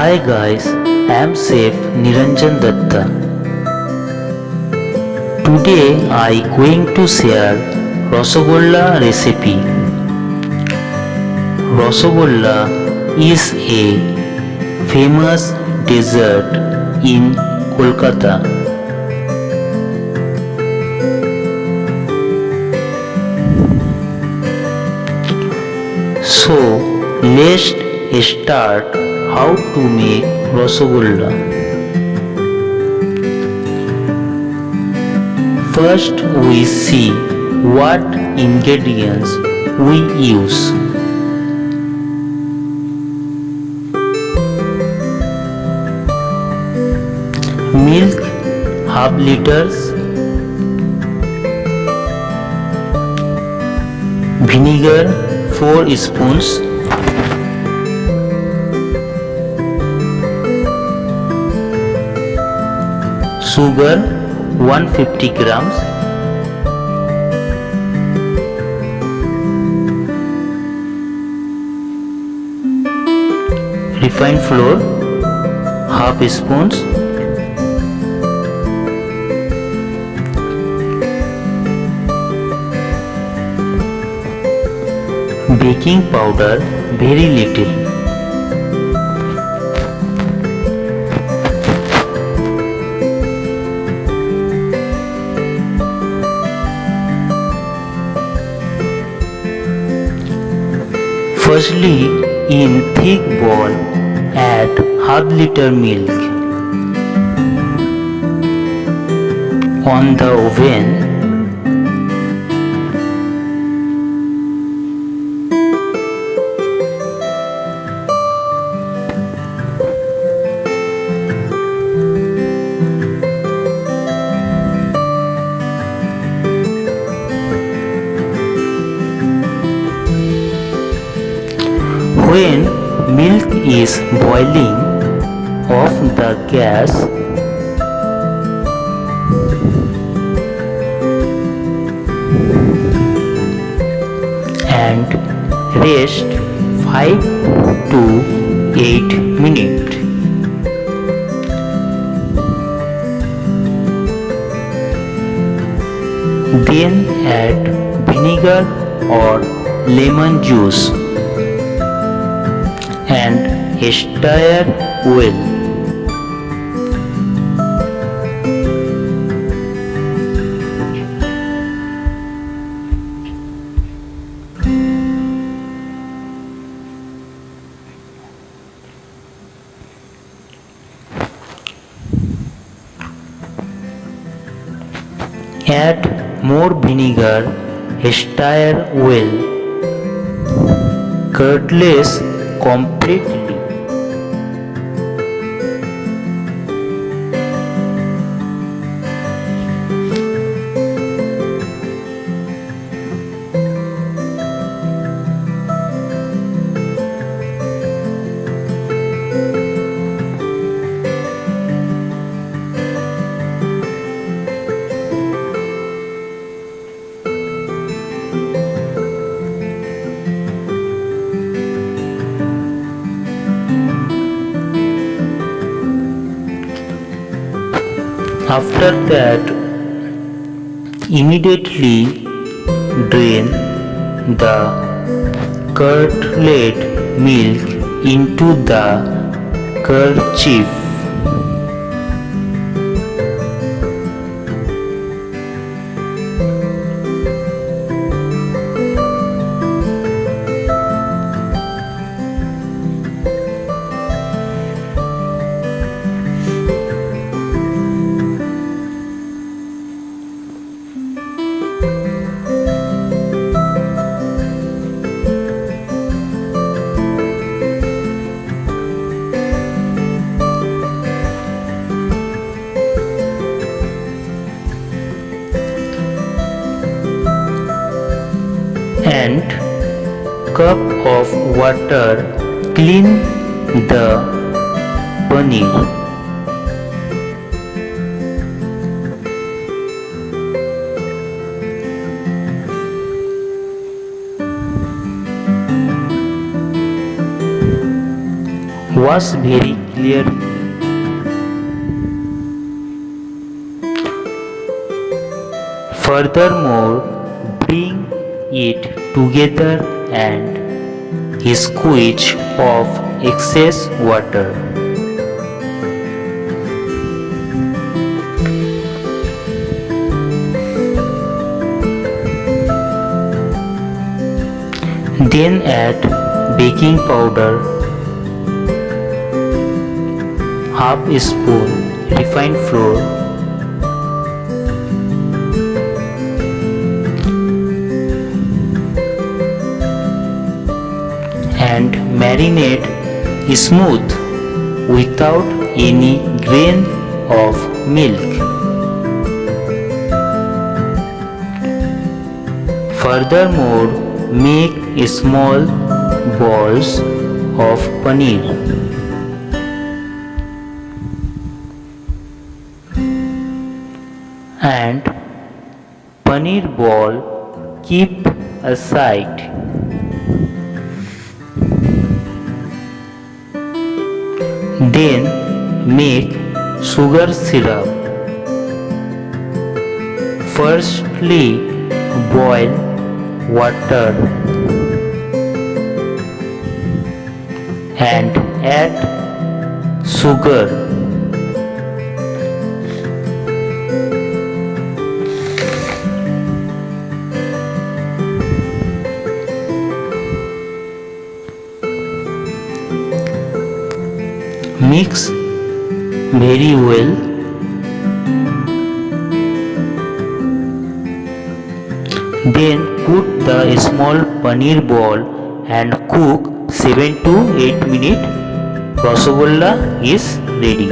Hi guys, I am Chef Niranjan Dutta. Today I going to share Rasogolla recipe. Rasogolla is a famous dessert in Kolkata. So let's start how to make Rasogolla. First we see what ingredients we use. Milk half liters, vinegar 4 spoons, sugar 150 grams, refined flour half spoons, baking powder very little, firstly in thick bowl add half liter milk. On the oven when milk is boiling, off the gas and rest 5 to 8 minutes. Then add vinegar or lemon juice and stir well. Add more vinegar, stir well. Curdless completely. After that, immediately drain the curdled milk into the kerchief. And cup of water clean the paneer. Wash very clear. Furthermore, bring it together and squeeze off excess water. Then add baking powder, half spoon refined flour, and marinate smooth without any grain of milk. Furthermore, make small balls of paneer. And paneer ball keep aside. Then make sugar syrup. Firstly, boil water and add sugar. Mix very well. Then put the small paneer ball and cook 7 to 8 minutes. Rasogolla is ready.